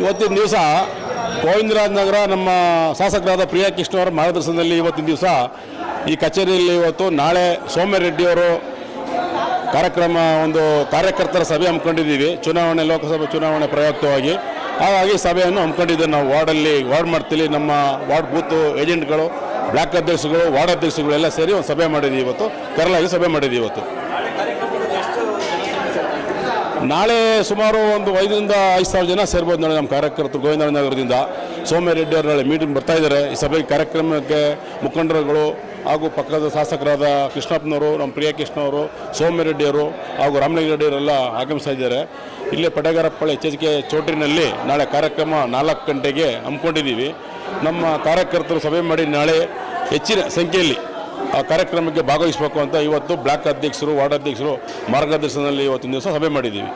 ಇವತ್ತಿನ ದಿವಸ ಗೋವಿಂದರಾಜನಗರ ನಮ್ಮ ಶಾಸಕರಾದ ಪ್ರಿಯಾ ಕೃಷ್ಣ ಅವರ ಮಾರ್ಗದರ್ಶನದಲ್ಲಿ ಇವತ್ತಿನ ದಿವಸ ಈ ಕಚೇರಿಯಲ್ಲಿ ಇವತ್ತು ನಾಳೆ ಸೋಮ್ಯರೆಡ್ಡಿಯವರು ಒಂದು ಕಾರ್ಯಕರ್ತರ ಸಭೆ ಹಮ್ಮಿಕೊಂಡಿದ್ದೀವಿ. ಲೋಕಸಭೆ ಚುನಾವಣೆ ಪ್ರಯುಕ್ತವಾಗಿ ಹಾಗಾಗಿ ಸಭೆಯನ್ನು ಹಮ್ಮಿಕೊಂಡಿದ್ದೇವೆ. ನಾವು ವಾರ್ಡ್ ಮಾಡ್ತೀವಿ. ನಮ್ಮ ವಾರ್ಡ್ ಬೂತ್ ಏಜೆಂಟ್ಗಳು, ಬ್ಲಾಕ್ ಅಧ್ಯಕ್ಷಗಳು, ವಾರ್ಡ್ ಅಧ್ಯಕ್ಷಗಳು ಎಲ್ಲ ಸೇರಿ ಒಂದು ಸಭೆ ಮಾಡಿದ್ದೀವಿ. ಇವತ್ತು ಕರಲಾಗಿ ಸಭೆ ಮಾಡಿದ್ದೀವಿ. ಇವತ್ತು ನಾಳೆ ಸುಮಾರು ಒಂದು 5,000 to 5,000 ಜನ ಸೇರ್ಬೋದು ನೋಡಿ. ನಮ್ಮ ಕಾರ್ಯಕರ್ತರು ಗೋವಿಂದರಾಜನಗರದಿಂದ ಸೋಮ್ಯರೆಡ್ಡಿ ಅವರು ನಾಳೆ ಮೀಟಿಂಗ್ ಬರ್ತಾ ಇದ್ದಾರೆ. ಈ ಸಭೆ ಕಾರ್ಯಕ್ರಮಕ್ಕೆ ಮುಖಂಡರುಗಳು ಹಾಗೂ ಪಕ್ಕದ ಶಾಸಕರಾದ ಕೃಷ್ಣಪ್ಪನವರು, ನಮ್ಮ ಪ್ರಿಯಾ ಕೃಷ್ಣ ಅವರು, ಸೋಮ್ಯರೆಡ್ಡಿಯವರು ಹಾಗೂ ರಾಮಲಿಂಗರೆಡ್ಡಿಯವರೆಲ್ಲ ಆಗಮಿಸ್ತಾ ಇದ್ದಾರೆ. ಇಲ್ಲೇ ಪಡೆಗಾರಪ್ಪಳ್ಳಿ ಎಚ್.ಕೆ. ಚೌಟ್ರಿನಲ್ಲಿ ನಾಳೆ ಕಾರ್ಯಕ್ರಮ 4 ಗಂಟೆಗೆ ಹಮ್ಮಿಕೊಂಡಿದ್ದೀವಿ. ನಮ್ಮ ಕಾರ್ಯಕರ್ತರು ಸಭೆ ಮಾಡಿ ನಾಳೆ ಹೆಚ್ಚಿನ ಸಂಖ್ಯೆಯಲ್ಲಿ ಆ ಕಾರ್ಯಕ್ರಮಕ್ಕೆ ಭಾಗವಹಿಸಬೇಕು ಅಂತ ಇವತ್ತು ಬ್ಲಾಕ್ ಅಧ್ಯಕ್ಷರು, ವಾರ್ಡ್ ಅಧ್ಯಕ್ಷರು ಮಾರ್ಗದರ್ಶನದಲ್ಲಿ ಇವತ್ತಿನ ದಿವಸ ಸಭೆ ಮಾಡಿದ್ದೀವಿ.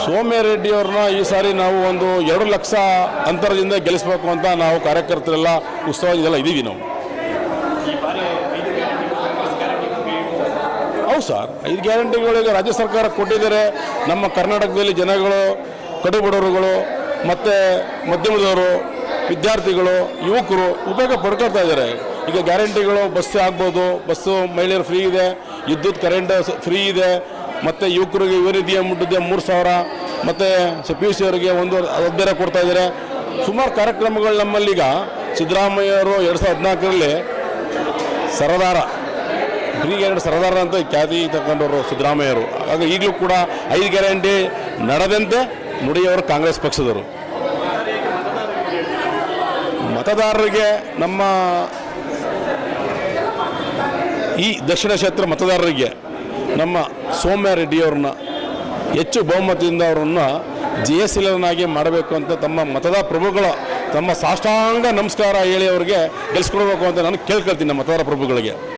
ಸೋಮ್ಯರೆಡ್ಡಿಯವ್ರನ್ನ ಈ ಸಾರಿ ನಾವು ಒಂದು 2 ಲಕ್ಷ ಅಂತರದಿಂದ ಗೆಲ್ಲಿಸಬೇಕು ಅಂತ ನಾವು ಕಾರ್ಯಕರ್ತರೆಲ್ಲ ಉತ್ಸವದೆಲ್ಲ ಇದ್ದೀವಿ. ನಾವು ಹೌದು ಸರ್, 5 ಗ್ಯಾರಂಟಿಗಳಿಗೆ ರಾಜ್ಯ ಸರ್ಕಾರ ಕೊಟ್ಟಿದ್ದಾರೆ. ನಮ್ಮ ಕರ್ನಾಟಕದಲ್ಲಿ ಜನಗಳು, ಕಡುಬಡವರುಗಳು ಮತ್ತು ಮಧ್ಯಮದವರು, ವಿದ್ಯಾರ್ಥಿಗಳು, ಯುವಕರು ಉಪಯೋಗ ಪಡ್ಕೊಳ್ತಾ ಇದ್ದಾರೆ. ಈಗ ಗ್ಯಾರಂಟಿಗಳು ಬಸ್ ಆಗ್ಬೋದು, ಬಸ್ಸು ಮಹಿಳೆಯರು ಫ್ರೀ ಇದೆ, ವಿದ್ಯುತ್ ಕರೆಂಟ್ ಫ್ರೀ ಇದೆ, ಮತ್ತು ಯುವಕರಿಗೆ ವಿವರಿದೆಯ ಮುಟ್ಟಿದೆ 3,000, ಮತ್ತು PUC ಅವರಿಗೆ 1 ಬೇರೆ ಕೊಡ್ತಾ ಇದ್ದಾರೆ. ಸುಮಾರು ಕಾರ್ಯಕ್ರಮಗಳು ನಮ್ಮಲ್ಲೀಗ. ಸಿದ್ದರಾಮಯ್ಯವರು 2014ರಲ್ಲಿ ಸರದಾರ, ಫ್ರೀ ಗ್ಯಾರಂಟಿ ಸರದಾರ ಅಂತ ಖ್ಯಾತಿ ತಗೊಂಡವರು ಸಿದ್ದರಾಮಯ್ಯವರು. ಹಾಗೆ ಈಗಲೂ ಕೂಡ 5 ಗ್ಯಾರಂಟಿ ನಡೆದಂತೆ ನುಡಿಯವರು ಕಾಂಗ್ರೆಸ್ ಪಕ್ಷದವರು. ಮತದಾರರಿಗೆ ನಮ್ಮ ಈ ದಕ್ಷಿಣ ಕ್ಷೇತ್ರ ಮತದಾರರಿಗೆ ನಮ್ಮ ಸೋಮ್ಯರೆಡ್ಡಿಯವ್ರನ್ನ ಹೆಚ್ಚು ಬಹುಮತದಿಂದ ಅವರನ್ನು ಜಯಶೀಲನಾಗಿ ಮಾಡಬೇಕು ಅಂತ ತಮ್ಮ ಮತದಾರ ಪ್ರಭುಗಳ ತಮ್ಮ ಸಾಷ್ಟಾಂಗ ನಮಸ್ಕಾರ ಹೇಳಿ ಅವರಿಗೆ ಗೆಲ್ಲಿಸ್ಕೊಡ್ಬೇಕು ಅಂತ ನಾನು ಕೇಳ್ಕೊಳ್ತೀನಿ ನಮ್ಮ ಮತದಾರ ಪ್ರಭುಗಳಿಗೆ.